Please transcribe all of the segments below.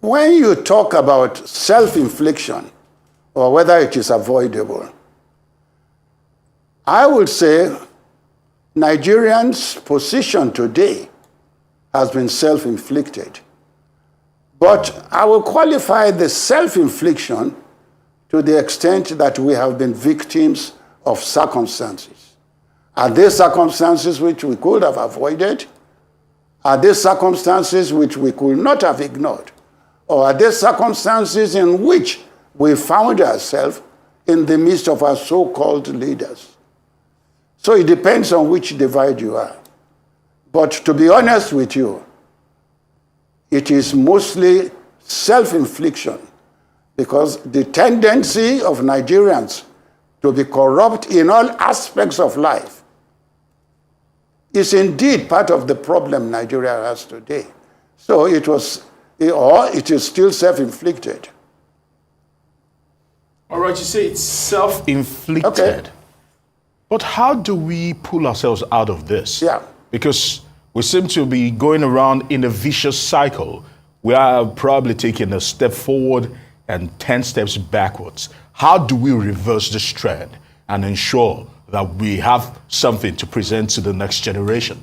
when you talk about self-infliction or whether it is avoidable, I would say Nigerians' position today has been self-inflicted. But I will qualify the self-infliction to the extent that we have been victims of circumstances. Are there circumstances which we could have avoided? Are there circumstances which we could not have ignored? Or are there circumstances in which we found ourselves in the midst of our so-called leaders? So it depends on which divide you are. But to be honest with you, it is mostly self-infliction, because the tendency of Nigerians to be corrupt in all aspects of life is indeed part of the problem Nigeria has today. So it is still self-inflicted. All right, you say it's self-inflicted. Okay. But how do we pull ourselves out of this? Yeah. Because we seem to be going around in a vicious cycle. We are probably taking a step forward and 10 steps backwards. How do we reverse this trend and ensure that we have something to present to the next generation?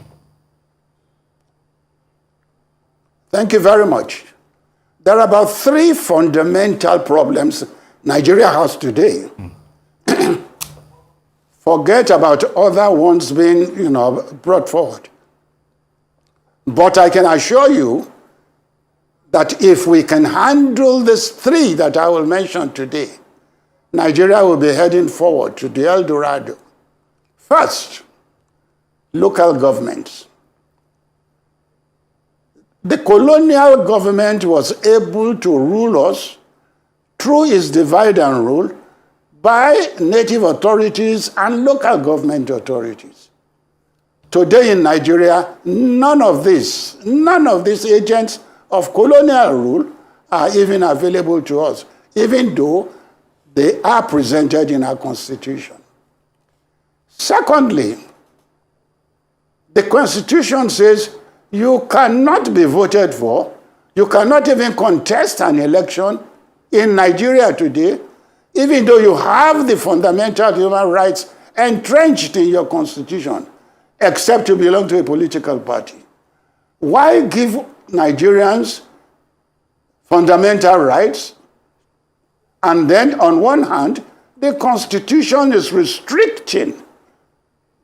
Thank you very much. There are about 3 fundamental problems Nigeria has today. Forget about other ones being, brought forward. But I can assure you that if we can handle these 3 that I will mention today, Nigeria will be heading forward to the El Dorado. First, local governments. The colonial government was able to rule us through its divide and rule by native authorities and local government authorities. Today in Nigeria, none of these agents of colonial rule are even available to us, even though they are presented in our constitution. Secondly, the constitution says you cannot be voted for, you cannot even contest an election in Nigeria today, even though you have the fundamental human rights entrenched in your constitution, except you belong to a political party. Why give Nigerians fundamental rights, and then on one hand, the constitution is restricting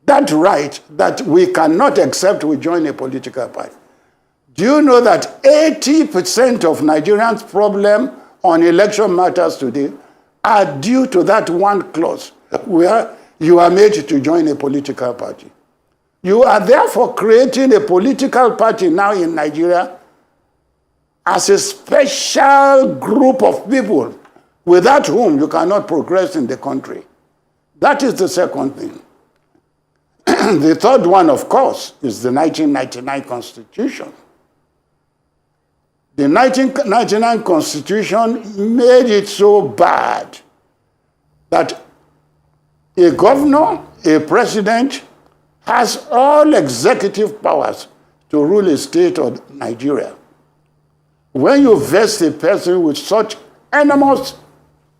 that right that we cannot accept we join a political party? Do you know that 80% of Nigerians' problem on election matters today are due to that one clause where you are made to join a political party? You are therefore creating a political party now in Nigeria as a special group of people without whom you cannot progress in the country. That is the second thing. The third one, of course, is the 1999 Constitution. The 1999 Constitution made it so bad that a governor, a president, has all executive powers to rule a state or Nigeria. When you vest a person with such enormous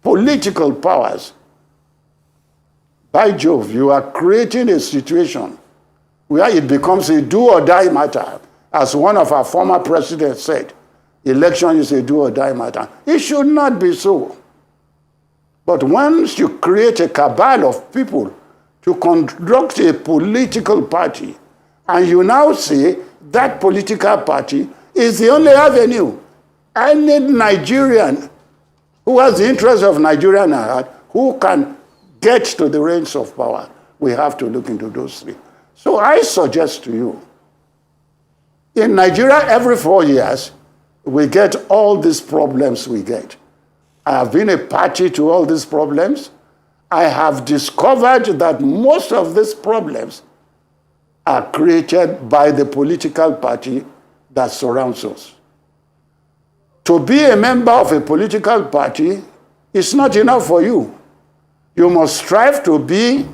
political powers, by Jove, you are creating a situation where it becomes a do-or-die matter. As one of our former presidents said, election is a do-or-die matter. It should not be so. But once you create a cabal of people to conduct a political party, and you now say that political party is the only avenue, any Nigerian who has the interest of Nigeria at heart, who can get to the reins of power, we have to look into those 3. So I suggest to you, in Nigeria, every 4 years, we get all these problems we get. I have been a party to all these problems. I have discovered that most of these problems are created by the political party that surrounds us. To be a member of a political party is not enough for you. You must strive to be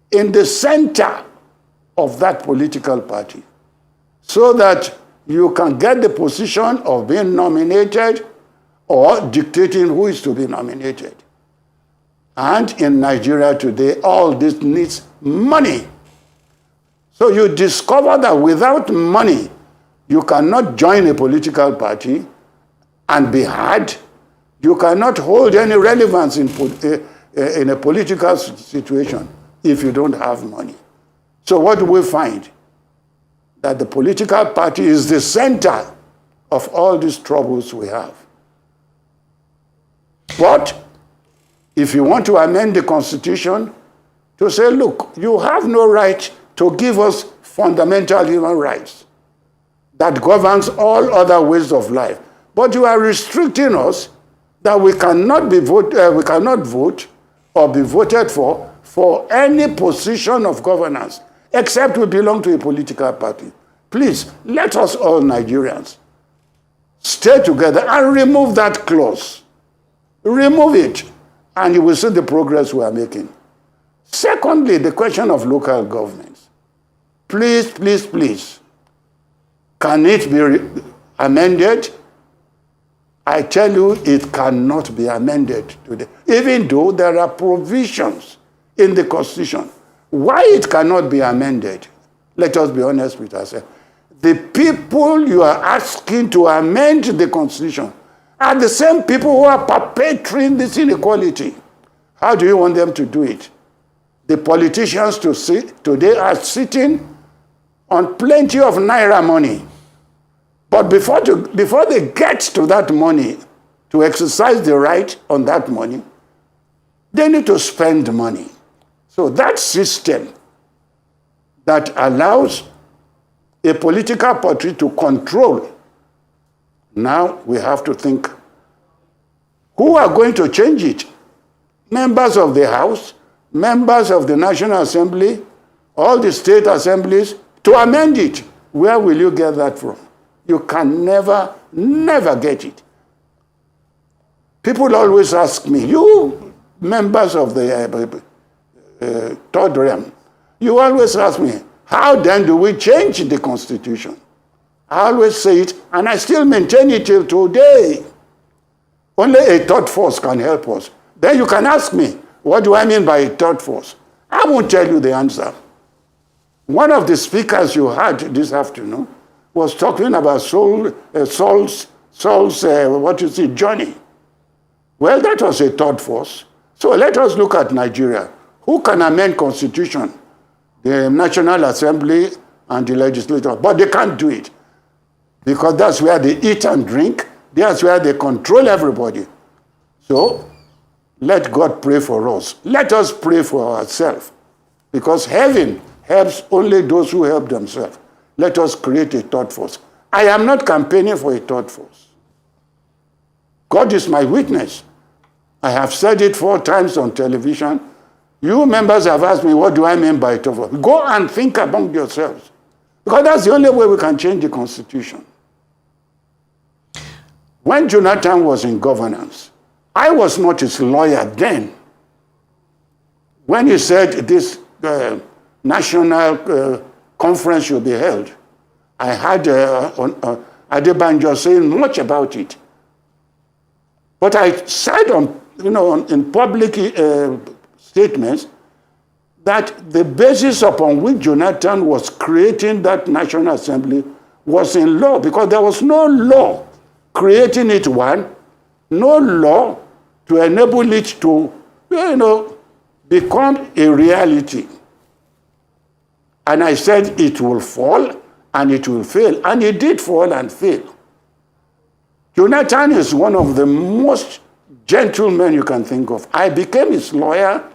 in the center of that political party so that you can get the position of being nominated or dictating who is to be nominated. And in Nigeria today, all this needs money. So you discover that without money, you cannot join a political party and be heard. You cannot hold any relevance in a political situation if you don't have money. So what do we find? That the political party is the center of all these troubles we have. But if you want to amend the Constitution to say, look, you have no right to give us fundamental human rights that governs all other ways of life, but you are restricting us that we cannot vote or be voted for any position of governance except we belong to a political party. Please, let us all Nigerians stay together and remove that clause. Remove it, and you will see the progress we are making. Secondly, the question of local governments. Please, please, please, can it be amended? I tell you, it cannot be amended today, even though there are provisions in the Constitution. Why it cannot be amended? Let us be honest with ourselves. The people you are asking to amend the Constitution are the same people who are perpetrating this inequality. How do you want them to do it? The politicians today are sitting on plenty of naira money. But before they get to that money, to exercise the right on that money, they need to spend money. So that system that allows a political party to control, now we have to think, who are going to change it? Members of the House, members of the National Assembly, all the state assemblies, to amend it. Where will you get that from? You can never get it. People always ask me, you members of the third realm, you always ask me, how then do we change the Constitution? I always say it, and I still maintain it till today. Only a third force can help us. Then you can ask me, what do I mean by a third force? I won't tell you the answer. One of the speakers you heard this afternoon was talking about Saul's journey. Well, that was a third force. So let us look at Nigeria. Who can amend Constitution? The National Assembly and the legislature. But they can't do it, because that's where they eat and drink. That's where they control everybody. So let God pray for us. Let us pray for ourselves, because heaven helps only those who help themselves. Let us create a third force. I am not campaigning for a third force. God is my witness. I have said it 4 times on television. You members have asked me, what do I mean by a third force? Go and think among yourselves, because that's the only way we can change the Constitution. When Jonathan was in governance, I was not his lawyer then. When he said this national conference should be held, I had Adebanjo saying much about it. But I said in public statements that the basis upon which Jonathan was creating that National Assembly was in law, because there was no law creating it, no law to enable it to, become a reality. And I said it will fall and it will fail. And it did fall and fail. Jonathan is one of the most gentle men you can think of. I became his lawyer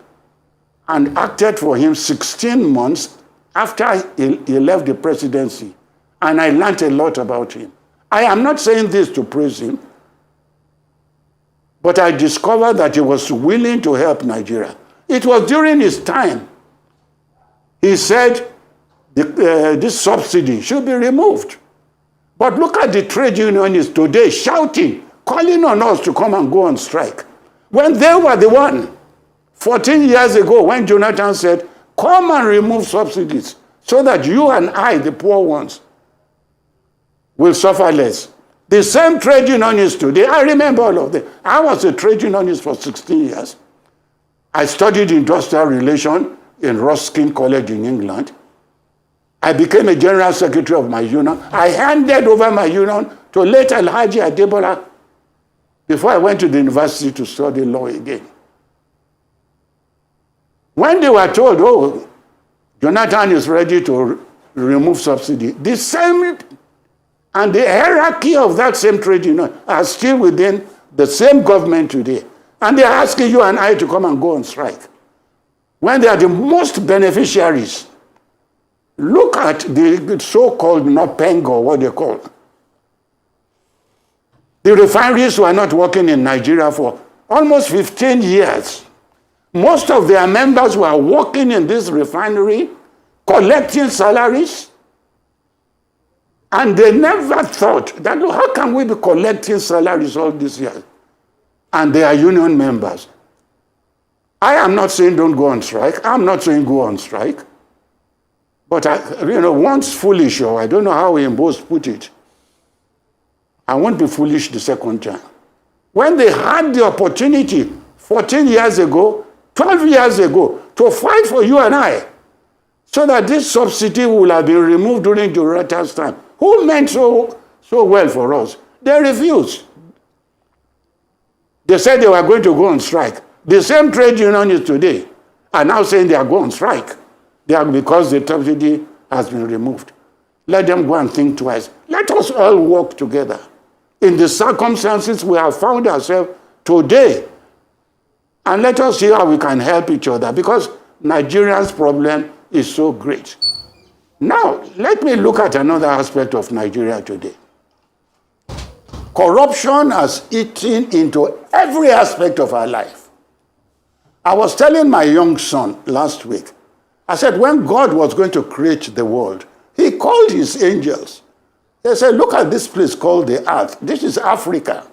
and acted for him 16 months after he left the presidency. And I learned a lot about him. I am not saying this to praise him, but I discovered that he was willing to help Nigeria. It was during his time. He said this subsidy should be removed. But look at the trade unionists today shouting, calling on us to come and go on strike, when they were the one 14 years ago when Jonathan said, come and remove subsidies so that you and I, the poor ones, will suffer less. The same trade unionists today, I remember all of them. I was a trade unionist for 16 years. I studied industrial relations in Ruskin College in England. I became a general secretary of my union. I handed over my union to late Alhaji Adebola before I went to the university to study law again. When they were told, oh, Jonathan is ready to remove subsidy, the same and the hierarchy of that same trade union are still within the same government today. And they're asking you and I to come and go on strike. When they are the most beneficiaries. Look at the so-called NOPENG, or what they call. The refineries were not working in Nigeria for almost 15 years. Most of their members were working in this refinery, collecting salaries, and they never thought that, how can we be collecting salaries all these years? And they are union members. I am not saying don't go on strike. I'm not saying go on strike. But, once foolish, or I don't know how Imbos put it, I won't be foolish the second time. When they had the opportunity 14 years ago, 12 years ago, to fight for you and I, so that this subsidy will have been removed during Jonathan's time, who meant so well for us, they refused. They said they were going to go on strike. The same trade unionists today are now saying they are going on strike. They are because the subsidy has been removed. Let them go and think twice. Let us all work together. In the circumstances we have found ourselves today, and let us see how we can help each other, because Nigerians' problem is so great. Now, let me look at another aspect of Nigeria today. Corruption has eaten into every aspect of our life. I was telling my young son last week, I said, when God was going to create the world, he called his angels. They said, look at this place called the earth. This is Africa.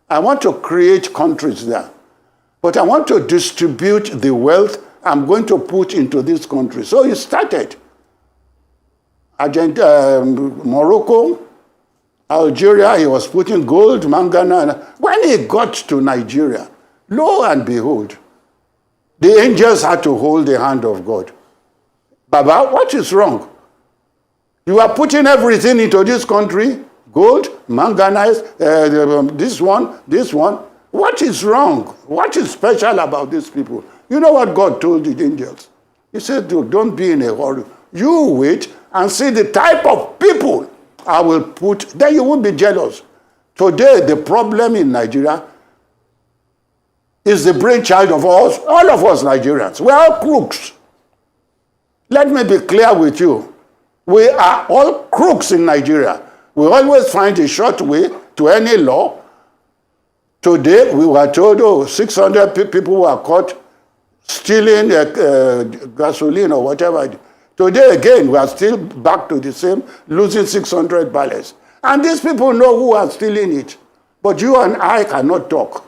I want to create countries there. But I want to distribute the wealth I'm going to put into this country. So he started. Morocco, Algeria, he was putting gold, manganese. When he got to Nigeria, lo and behold, the angels had to hold the hand of God. Baba, what is wrong? You are putting everything into this country, gold, manganese, this one. What is wrong? What is special about these people? You know what God told the angels? He said, don't be in a hurry. You wait and see the type of people I will put. Then you won't be jealous. Today, the problem in Nigeria is the brainchild of us, all of us Nigerians. We are all crooks. Let me be clear with you. We are all crooks in Nigeria. We always find a short way to any law. Today, we were told, 600 people were caught stealing gasoline or whatever. Today, again, we are still back to the same, losing 600 barrels. And these people know who are stealing it. But you and I cannot talk.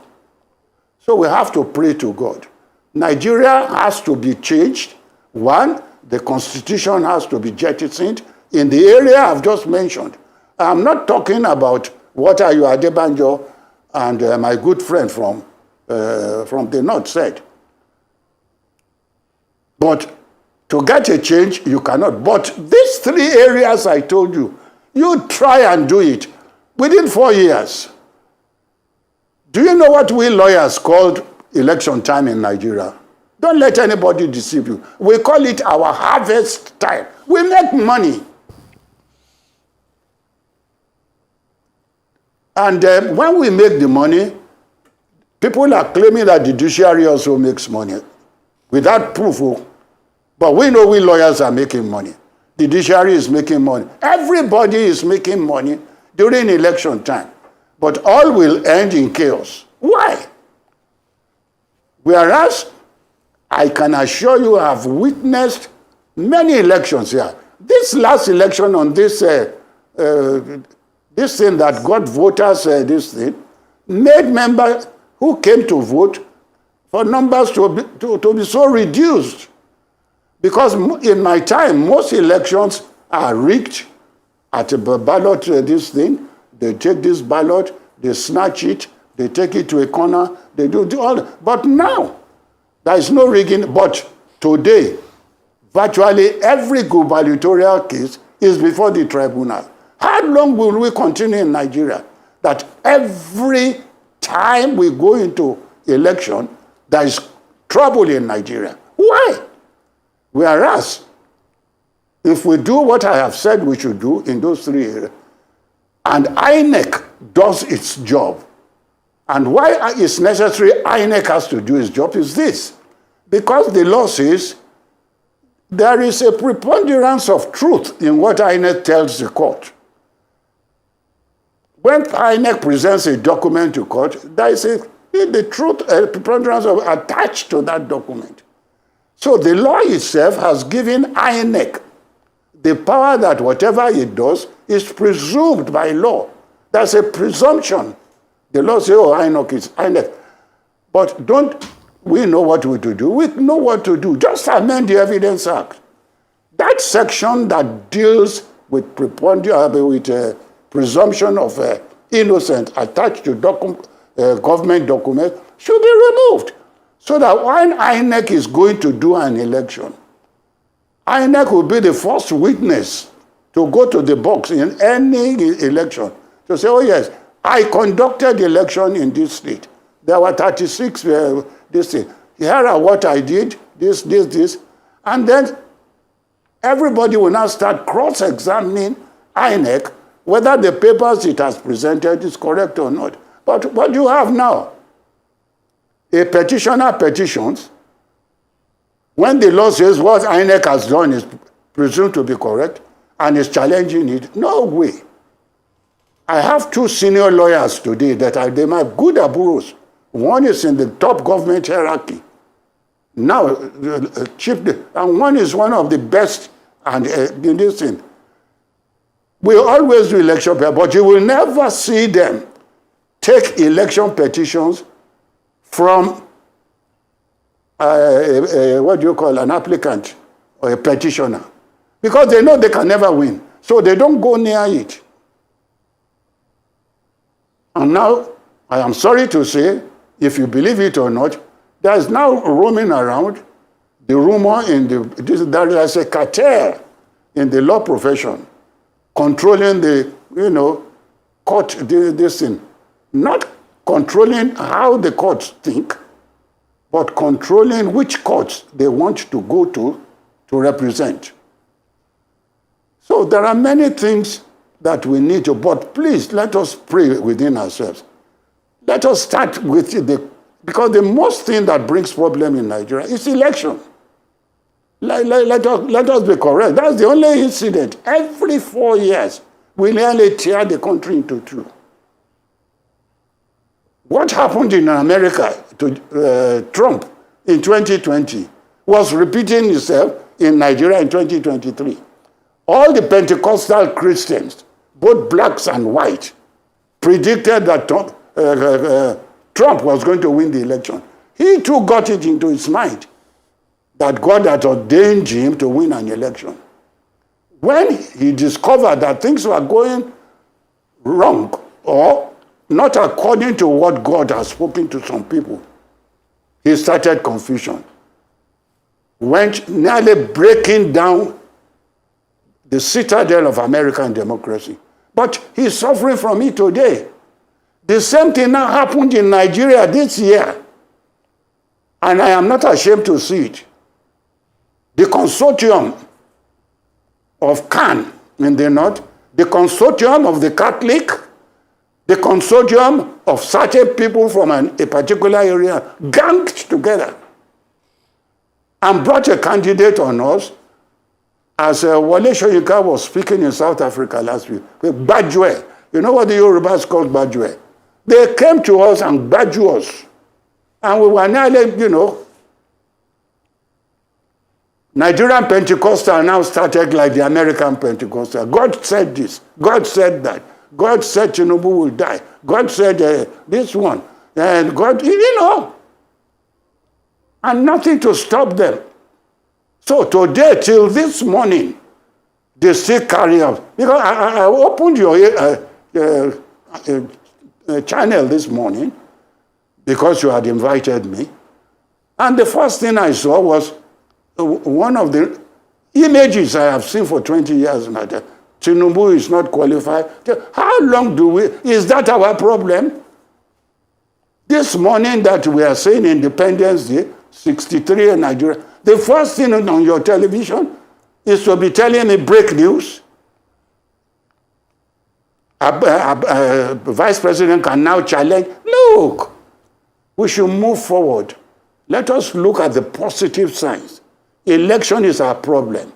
So we have to pray to God. Nigeria has to be changed. One, the constitution has to be jettisoned in the area I've just mentioned. I'm not talking about what Ayo Adebanjo and my good friend from the north said. But to get a change, you cannot. But these three areas I told you, you try and do it within 4 years. Do you know what we lawyers called election time in Nigeria? Don't let anybody deceive you. We call it our harvest time. We make money. And when we make the money, people are claiming that the judiciary also makes money without proof. But we know we lawyers are making money. The judiciary is making money. Everybody is making money during election time. But all will end in chaos. Why? Whereas, I can assure you I have witnessed many elections here. This last election on this thing that got voters, this thing, made members who came to vote for numbers to be so reduced. Because in my time, most elections are rigged at a ballot this thing, they take this ballot, they snatch it, they take it to a corner, they do all. But now, there is no rigging. But today, virtually every gubernatorial case is before the tribunal. How long will we continue in Nigeria that every time we go into election, there is trouble in Nigeria? Why? Whereas, if we do what I have said we should do in those 3 areas, and INEC does its job, and why it's necessary INEC has to do its job is this. Because the law says there is a preponderance of truth in what INEC tells the court. When INEC presents a document to court, there is the truth, a preponderance of attached to that document. So the law itself has given INEC the power that whatever it does is presumed by law. That's a presumption. The law says, oh, INEC is INEC. But don't we know what we to do? We know what to do. Just amend the Evidence Act. That section that deals with presumption of innocence attached to government documents should be removed. So that when INEC is going to do an election, INEC will be the first witness to go to the box in any election to say, oh yes, I conducted the election in this state. There were 36 this thing. Here are what I did, this. And then everybody will now start cross-examining INEC whether the papers it has presented is correct or not. But what do you have now? A petitioner petitions. When the law says what INEC has done is presumed to be correct and is challenging it, no way. I have 2 senior lawyers today that are my good aburos. One is in the top government hierarchy. Now, chief, and one is one of the best and in this thing. We always do election, but you will never see them take election petitions from what do you call an applicant or a petitioner, because they know they can never win, so they don't go near it. And now, I am sorry to say, if you believe it or not, there is now roaming around the rumor there is a cartel in the law profession controlling the, court, this thing. Not controlling how the courts think, but controlling which courts they want to go to represent. So there are many things that we need to, but please let us pray within ourselves. Let us start with because the most thing that brings problem in Nigeria is election. Let us be correct. That's the only incident. Every 4 years, we nearly tear the country into 2. What happened in America to Trump in 2020 was repeating itself in Nigeria in 2023. All the Pentecostal Christians, both blacks and white, predicted that Trump was going to win the election. He too got it into his mind that God had ordained him to win an election. When he discovered that things were going wrong or not according to what God has spoken to some people, he started confusion. Went nearly breaking down the citadel of American democracy. But he's suffering from it today. The same thing now happened in Nigeria this year. And I am not ashamed to see it. The consortium of CAN in the north, the consortium of the Catholic, the consortium of certain people from a particular area ganged together and brought a candidate on us, as Wale Soyinka was speaking in South Africa last week, with Bajwe. You know what the Yorubas call Bajwe? They came to us and badgered us. And we were nearly, Nigerian Pentecostal now started like the American Pentecostal. God said this. God said that. God said Tinubu will die. God said this one. And God, and nothing to stop them. So today, till this morning, they still carry out. Because I opened your channel this morning because you had invited me. And the first thing I saw was one of the images I have seen for 20 years now. That Tinubu is not qualified. How long is that our problem? This morning that we are saying Independence Day, 63 in Nigeria, the first thing on your television is to be telling me break news. Vice President can now challenge. Look, we should move forward. Let us look at the positive signs. Election is our problem.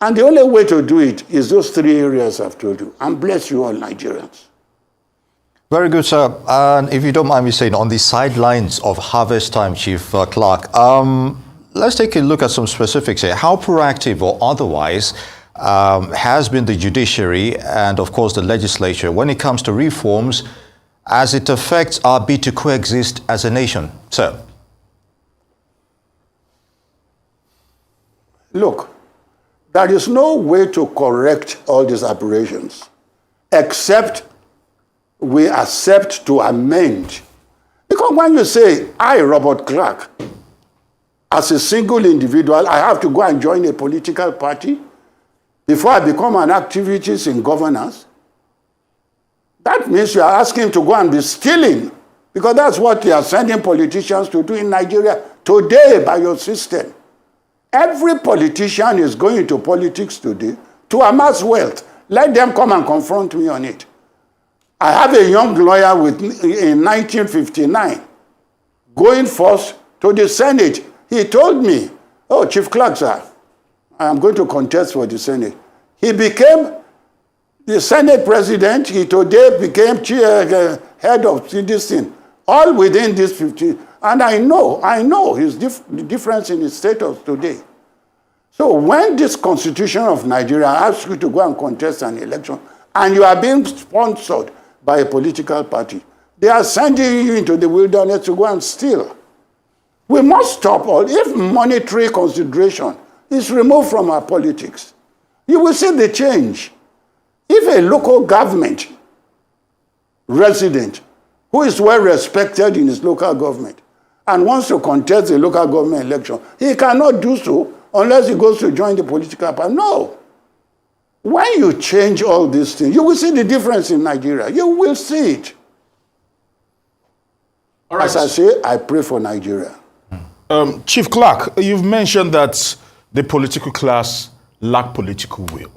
And the only way to do it is those three areas I've told you. And bless you all, Nigerians. Very good, sir. And if you don't mind me saying, on the sidelines of harvest time, Chief Clerk, let's take a look at some specifics here. How proactive or otherwise has been the judiciary and, of course, the legislature when it comes to reforms as it affects our bid to coexist as a nation? Sir. Look, there is no way to correct all these aberrations except we accept to amend. Because when you say, I, Robert Clerk, as a single individual, I have to go and join a political party before I become an activist in governance, that means you are asking to go and be stealing, because that's what you are sending politicians to do in Nigeria today by your system. Every politician is going into politics today to amass wealth. Let them come and confront me on it. I have a young lawyer in 1959 going first to the Senate. He told me, oh, Chief Clerk, sir, I am going to contest for the Senate. He became the Senate president. He today became head of this thing, all within this 15. And I know his the difference in his status today. So when this Constitution of Nigeria asks you to go and contest an election, and you are being sponsored by a political party, they are sending you into the wilderness to go and steal. We must stop all. If monetary consideration is removed from our politics, you will see the change. If a local government resident who is well respected in his local government and wants to contest the local government election, he cannot do so unless he goes to join the political party. No. When you change all these things, you will see the difference in Nigeria. You will see it. All right. As I say, I pray for Nigeria. Chief Clerk, you've mentioned that the political class lack political will.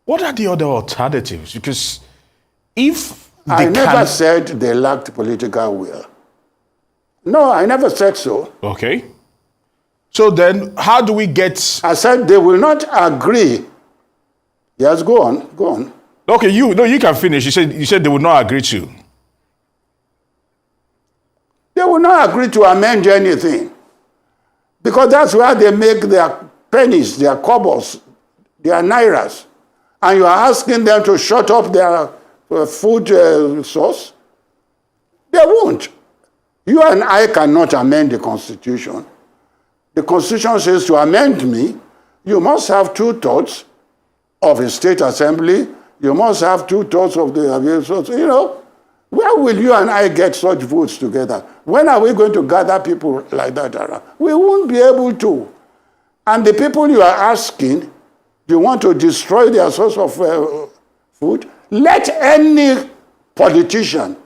What are the other alternatives? Because if I never said they lacked political will. No, I never said so. Okay. So then, how do we get... I said they will not agree. Yes, go on. Okay, you can finish. You said they would not agree to. They will not agree to amend anything. Because that's where they make their pennies, their kobbos, their nairas. And you are asking them to shut up their food source. They won't. You and I cannot amend the Constitution. The Constitution says to amend me, you must have 2/3 of a state assembly. You must have 2/3 of the, you know, where will you and I get such votes together? When are we going to gather people like that around? We won't be able to. And the people you are asking, you want to destroy their source of food? Let any politician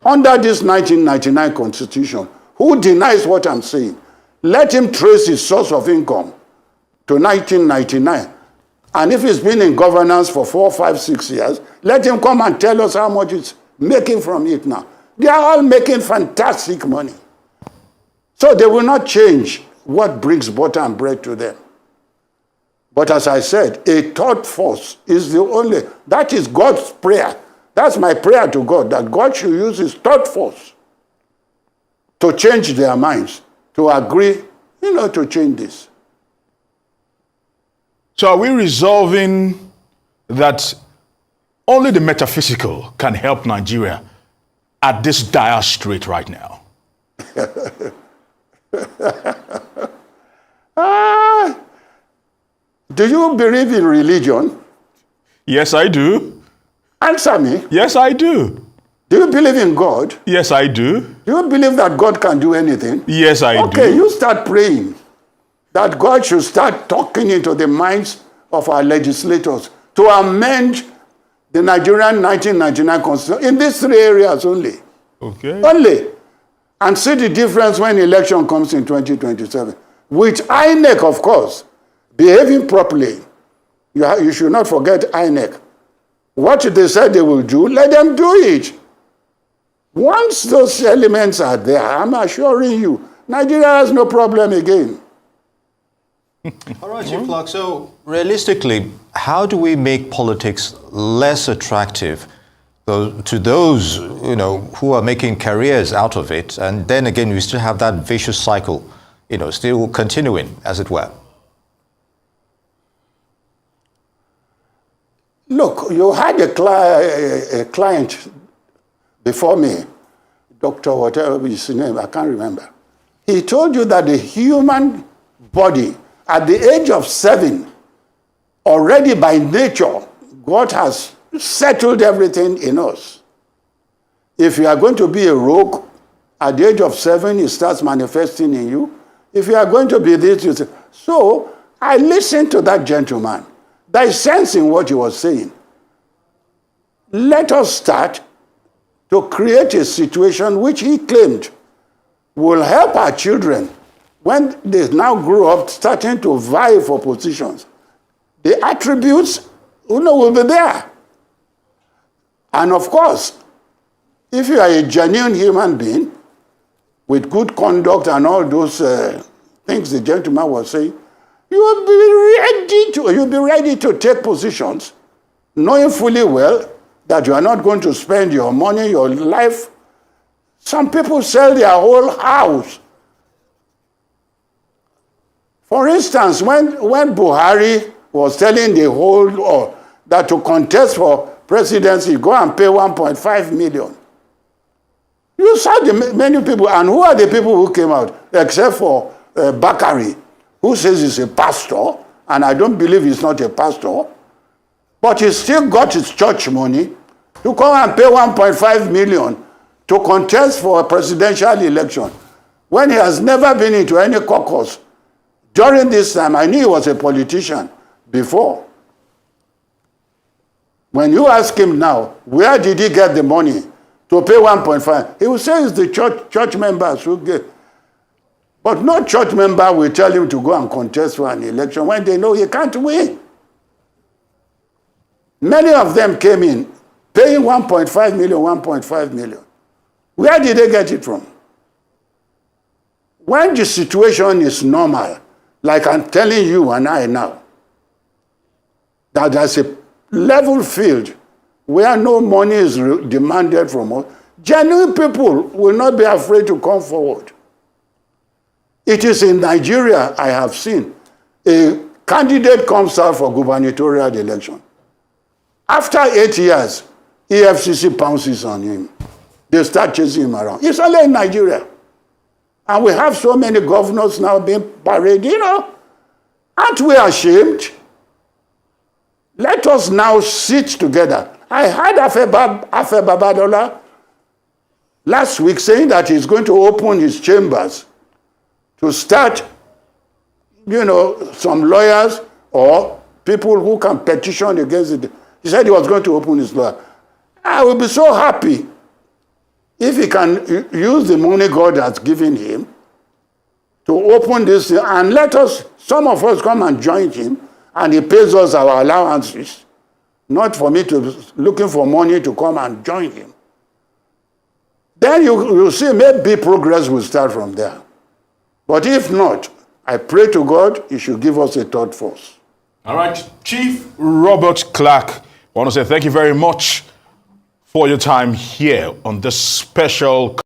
under this 1999 Constitution who denies what I'm saying, let him trace his source of income to 1999. And if he's been in governance for 4, 5, 6 years, let him come and tell us how much he's making from it now. They are all making fantastic money. So they will not change what brings butter and bread to them. But as I said, a third force is the only, that is God's prayer. That's my prayer to God, that God should use his third force to change their minds, to agree, to change this. So are we resolving that only the metaphysical can help Nigeria at this dire strait right now? Do you believe in religion? Yes, I do. Answer me. Yes, I do. Do you believe in God? Yes, I do. Do you believe that God can do anything? Yes, I do. Okay, you start praying that God should start talking into the minds of our legislators to amend the Nigerian 1999 Constitution in these 3 areas only. Okay. Only. And see the difference when election comes in 2027. With INEC, of course, behaving properly. You should not forget INEC. What they said they will do, let them do it. Once those elements are there, I'm assuring you, Nigeria has no problem again. All right, Chief Clerk. So realistically, how do we make politics less attractive to those who are making careers out of it? And then again, we still have that vicious cycle, still continuing, as it were. Look, you had a client before me, Dr. whatever his name, I can't remember. He told you that the human body, at the age of 7, already by nature, God has settled everything in us. If you are going to be a rogue, at the age of 7, it starts manifesting in you. If you are going to be this, you say. So I listened to that gentleman. There is sense in what he was saying. Let us start to create a situation which he claimed will help our children when they now grow up starting to vie for positions. The attributes will be there. And of course, if you are a genuine human being with good conduct and all those things the gentleman was saying, you'll be ready to take positions, knowing fully well that you are not going to spend your money, your life. Some people sell their whole house. For instance, when Buhari was telling the whole that to contest for presidency, go and pay 1.5 million. You saw the many people, and who are the people who came out, except for Bakari, who says he's a pastor, and I don't believe he's not a pastor, but he still got his church money to come and pay 1.5 million to contest for a presidential election when he has never been into any caucus. During this time, I knew he was a politician before. When you ask him now, where did he get the money to pay 1.5? He will say it's the church members who get. But no church member will tell him to go and contest for an election when they know he can't win. Many of them came in paying 1.5 million, 1.5 million. Where did they get it from? When the situation is normal, like I'm telling you and I now, that there's a level field where no money is demanded from us, genuine people will not be afraid to come forward. It is in Nigeria, I have seen, a candidate comes out for gubernatorial election. After 8 years, EFCC pounces on him. They start chasing him around. It's only in Nigeria. And we have so many governors now being paraded, Aren't we ashamed? Let us now sit together. I heard Afe Babadola last week saying that he's going to open his chambers to start, some lawyers or people who can petition against it. He said he was going to open his lawyer. I will be so happy if he can use the money God has given him to open this and let us, some of us come and join him, and he pays us our allowances, not for me to looking for money to come and join him. Then you'll see maybe progress will start from there. But if not, I pray to God he should give us a third force. All right, Chief Robert Clerk, I want to say thank you very much for your time here on this special